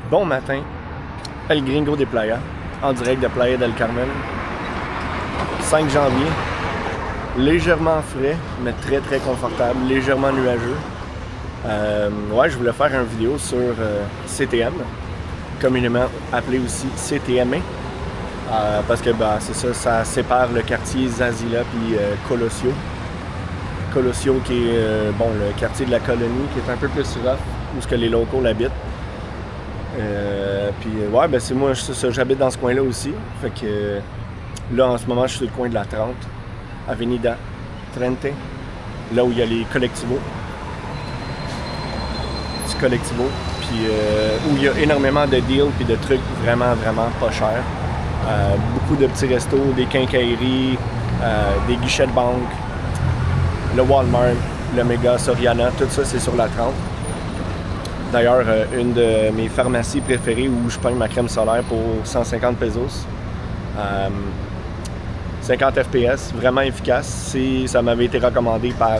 Bon matin, El Gringo des Playas, en direct de Playa del Carmen. 5 janvier, légèrement frais, mais très très confortable, légèrement nuageux. Ouais, je voulais faire une vidéo sur CTM, communément appelé aussi CTMA, parce que c'est ça, ça sépare le quartier Zarzilla puis Colosio. Colosio qui est le quartier de la colonie, qui est un peu plus rough, où ce que les locaux l'habitent. Puis ouais, c'est moi, j'habite dans ce coin-là aussi. Fait que là, en ce moment, je suis sur le coin de la 30, Avenida Trente, là où il y a les collectivos. Petit collectivo, puis où il y a énormément de deals puis de trucs vraiment, vraiment pas chers. Beaucoup de petits restos, des quincailleries, des guichets de banque, le Walmart, le Mega, Soriana, tout ça, c'est sur la 30. D'ailleurs, une de mes pharmacies préférées où je prends ma crème solaire pour 150 pesos. 50 FPS, vraiment efficace. Ça m'avait été recommandé par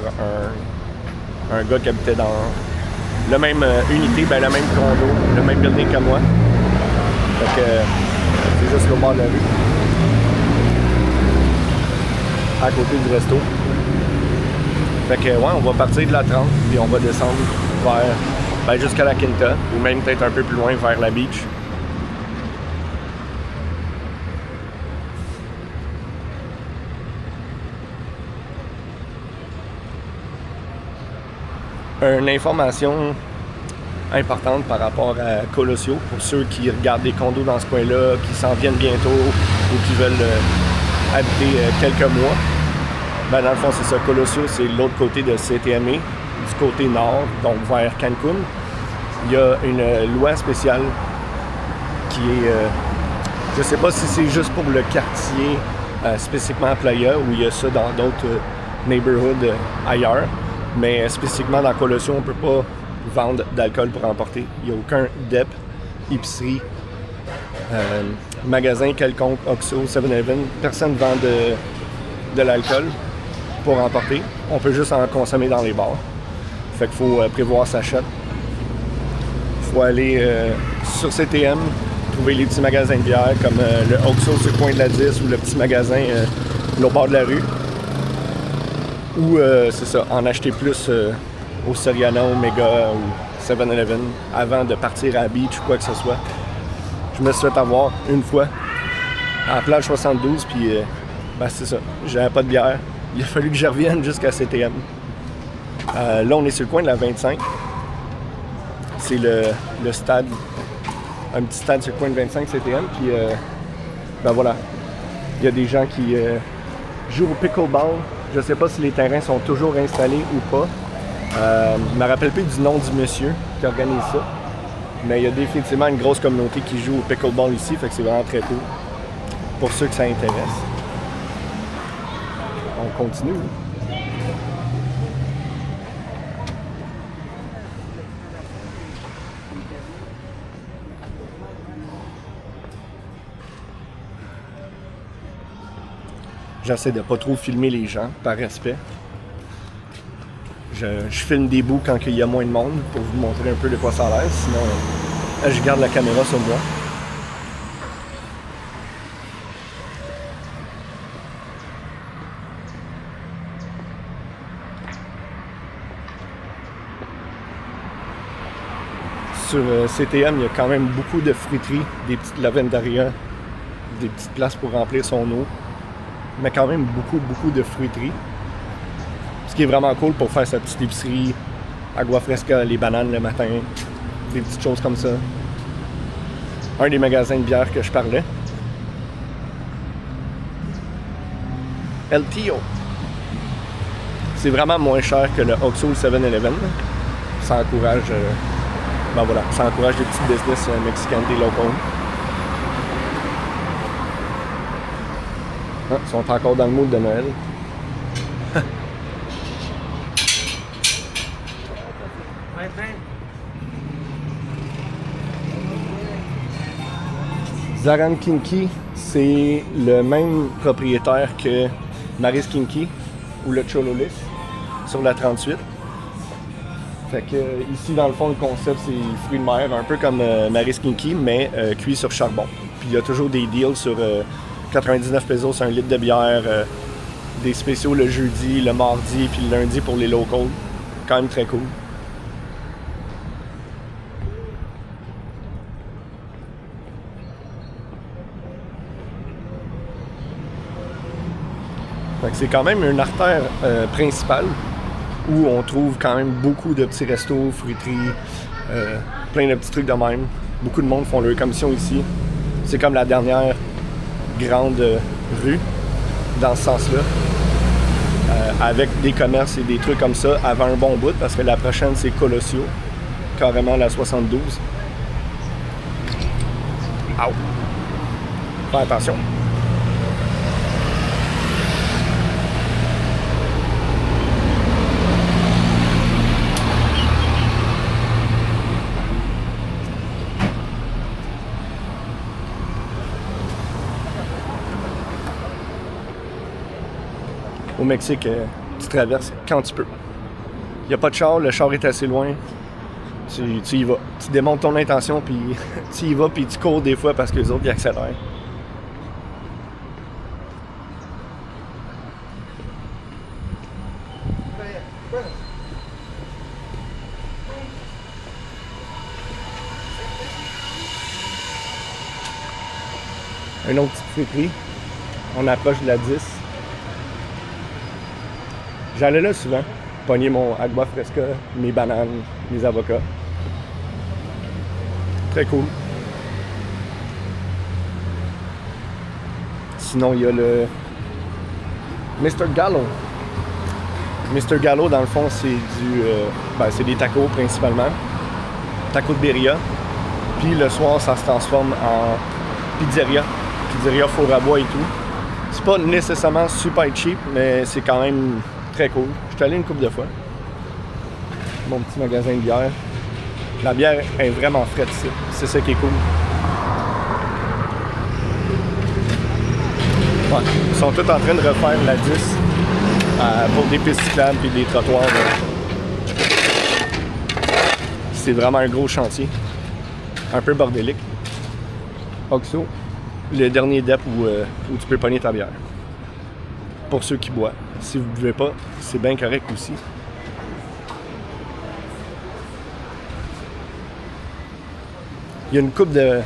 un gars qui habitait dans la même unité, le même condo, le même building que moi. Donc, c'est juste au bord de la rue. À côté du resto. Fait que, ouais, on va partir de la 30 et on va descendre vers jusqu'à la Quinta, ou même peut-être un peu plus loin vers la beach. Une information importante par rapport à Colosio, pour ceux qui regardent des condos dans ce coin-là, qui s'en viennent bientôt ou qui veulent habiter quelques mois. Dans le fond, c'est ça. Colosio, c'est l'autre côté de CTMA, du côté nord, donc vers Cancun. Il y a une loi spéciale qui est, je sais pas si c'est juste pour le quartier, spécifiquement à Playa, ou il y a ça dans d'autres neighborhoods ailleurs, mais spécifiquement dans Colosio, on peut pas vendre d'alcool pour emporter. Il n'y a aucun DEP, épicerie, magasin quelconque, Oxxo, 7-Eleven, personne ne vend de l'alcool pour emporter. On peut juste en consommer dans les bars. Fait qu'il faut prévoir sa shot. Il faut aller sur CTM, trouver les petits magasins de bière comme le Oxxo sur le coin de la 10 ou le petit magasin au bord de la rue. Ou c'est ça, en acheter plus au Soriana, au Mega ou 7-Eleven avant de partir à la beach ou quoi que ce soit. Je me suis fait avoir une fois à la plage 72, puis c'est ça, j'avais pas de bière. Il a fallu que je revienne jusqu'à CTM. Là, on est sur le coin de la 25. C'est le stade, un petit stade sur le coin de 25 CTM. Puis, voilà, il y a des gens qui jouent au pickleball. Je sais pas si les terrains sont toujours installés ou pas. Je me rappelle plus du nom du monsieur qui organise ça. Mais il y a définitivement une grosse communauté qui joue au pickleball ici, fait que c'est vraiment très cool. Pour ceux que ça intéresse. On continue. J'essaie de pas trop filmer les gens, par respect. Je filme des bouts quand il y a moins de monde pour vous montrer un peu de quoi ça a l'air. Sinon, je garde la caméra sur moi. Sur CTM, il y a quand même beaucoup de fruiteries, des petites lavendarias, des petites places pour remplir son eau. Mais quand même beaucoup de fruiteries. Ce qui est vraiment cool pour faire sa petite épicerie, agua fresca, les bananes le matin, des petites choses comme ça. Un des magasins de bière que je parlais. El Tío. C'est vraiment moins cher que le Oxxo ou le 7-Eleven. Ça encourage, ça encourage les petites business mexicaines, des locaux. Ils sont encore dans le mood de Noël. Zaran Kinky, c'est le même propriétaire que Maris Kinky ou le Chololis sur la 38. Fait que ici, dans le fond, le concept, c'est fruits de mer, un peu comme Maris Kinky, mais cuit sur charbon. Puis il y a toujours des deals sur 99 pesos, un litre de bière, des spéciaux le jeudi, le mardi, puis le lundi pour les locals. Quand même très cool. Fait que c'est quand même une artère principale où on trouve quand même beaucoup de petits restos, fruiteries, plein de petits trucs de même. Beaucoup de monde font leur commission ici. C'est comme la dernière grande rue dans ce sens-là. Avec des commerces et des trucs comme ça avant un bon bout, parce que la prochaine c'est Colossio, carrément la 72. Aouh! Fais attention! Au Mexique, tu traverses quand tu peux. Il n'y a pas de char, le char est assez loin. Tu y vas. Tu démontres ton intention, puis tu y vas, puis tu cours des fois parce que les autres, ils accélèrent. Un autre petit friperie. On approche de la 10. J'allais là souvent, pogner mon agua fresca, mes bananes, mes avocats. Très cool. Sinon, il y a le Mr. Gallo. Mr. Gallo, dans le fond, c'est c'est des tacos principalement. Tacos de birria. Puis le soir, ça se transforme en pizzeria. Pizzeria four à bois et tout. C'est pas nécessairement super cheap, mais c'est quand même très cool. Je suis allé une couple de fois. Mon petit magasin de bière. La bière est vraiment fraîche ici. C'est ça qui est cool. Ouais. Ils sont tous en train de refaire la 10 pour des pistes cyclables et des trottoirs. C'est vraiment un gros chantier. Un peu bordélique. Oxo, le dernier dep où tu peux pogner ta bière. Pour ceux qui boivent. Si vous ne buvez pas, c'est bien correct aussi. Il y a une couple de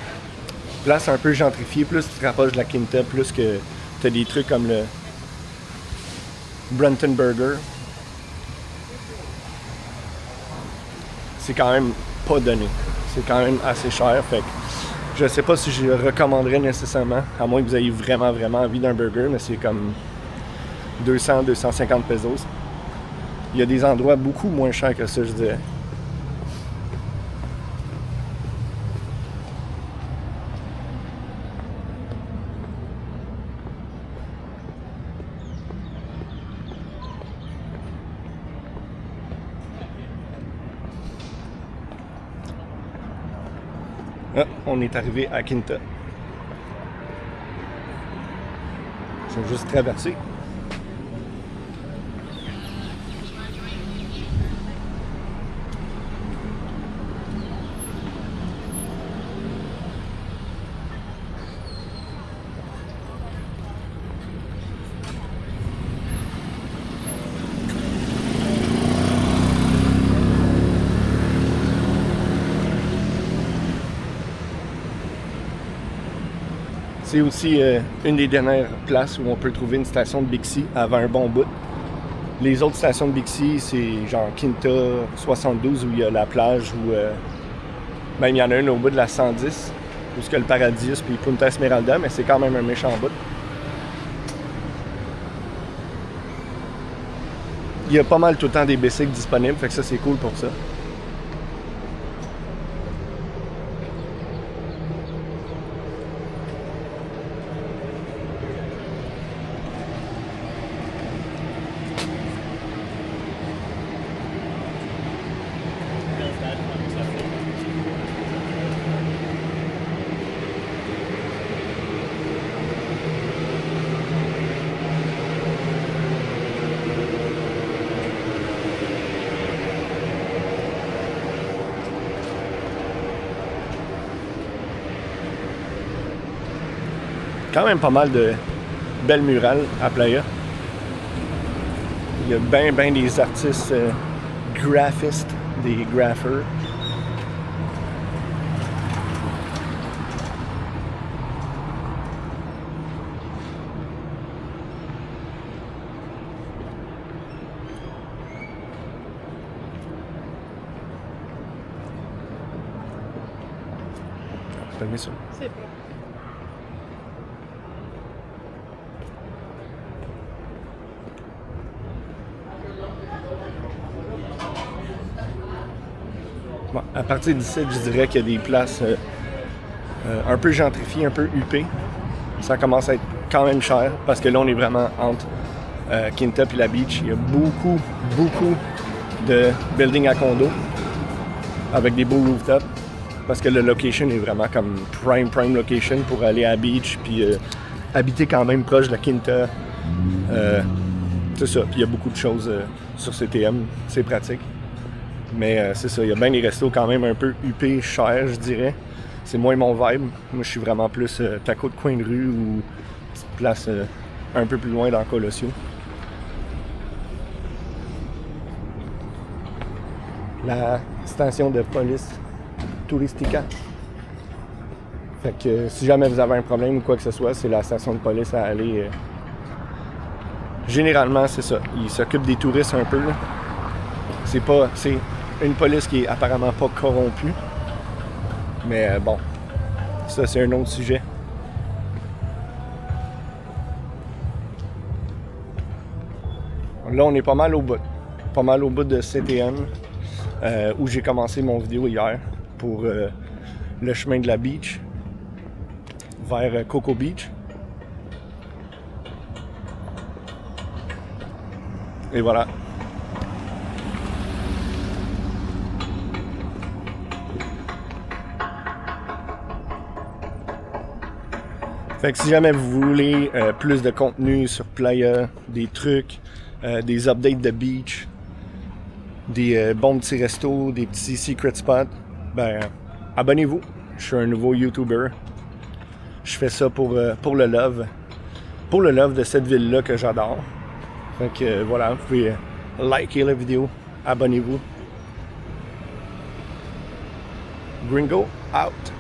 places un peu gentrifiées. Plus tu te rapproches de la Quinta, plus que tu as des trucs comme le Brunton Burger. C'est quand même pas donné. C'est quand même assez cher. Fait que je sais pas si je le recommanderais nécessairement, à moins que vous ayez vraiment envie d'un burger, mais c'est comme 200-250 pesos. Il y a des endroits beaucoup moins chers que ça, je dirais. Ah, on est arrivé à Quinta. Je vais juste traverser. C'est aussi une des dernières places où on peut trouver une station de Bixi avant un bon bout. Les autres stations de Bixi, c'est genre Quinta 72 où il y a la plage, où même il y en a une au bout de la 110 où il y a le Paradis puis Punta Esmeralda, mais c'est quand même un méchant bout. Il y a pas mal tout le temps des bicycles disponibles, fait que ça c'est cool pour ça. quand même pas mal de belles murales à Playa. Il y a bien des artistes graphistes, des grapheurs. Ça. C'est bon. Bon, à partir d'ici, je dirais qu'il y a des places un peu gentrifiées, un peu huppées. Ça commence à être quand même cher parce que là, on est vraiment entre Quinta et la beach. Il y a beaucoup de buildings à condo avec des beaux rooftops. Parce que la location est vraiment comme prime location pour aller à la beach, puis habiter quand même proche de la Quinta. C'est ça, puis il y a beaucoup de choses sur CTM, c'est pratique. Mais c'est ça, il y a bien des restos quand même un peu huppés, chers, je dirais. C'est moins mon vibe. Moi, je suis vraiment plus taco de coin de rue ou petite place un peu plus loin dans Colosio. La station de police Touristica. Fait que si jamais vous avez un problème ou quoi que ce soit, c'est la station de police à aller. Généralement, c'est ça. Ils s'occupent des touristes un peu. C'est une police qui est apparemment pas corrompue. Mais bon, ça c'est un autre sujet. Là, on est pas mal au bout. Pas mal au bout de CTM, où j'ai commencé mon vidéo hier pour le chemin de la beach vers Cocoa Beach. Et voilà. Fait que si jamais vous voulez plus de contenu sur Playa, des trucs, des updates de beach, des bons petits restos, des petits secret spots, ben abonnez-vous. Je suis un nouveau YouTuber. Je fais ça pour le love. Pour le love de cette ville-là que j'adore. Fait que voilà, vous pouvez liker la vidéo, abonnez-vous. Gringo out.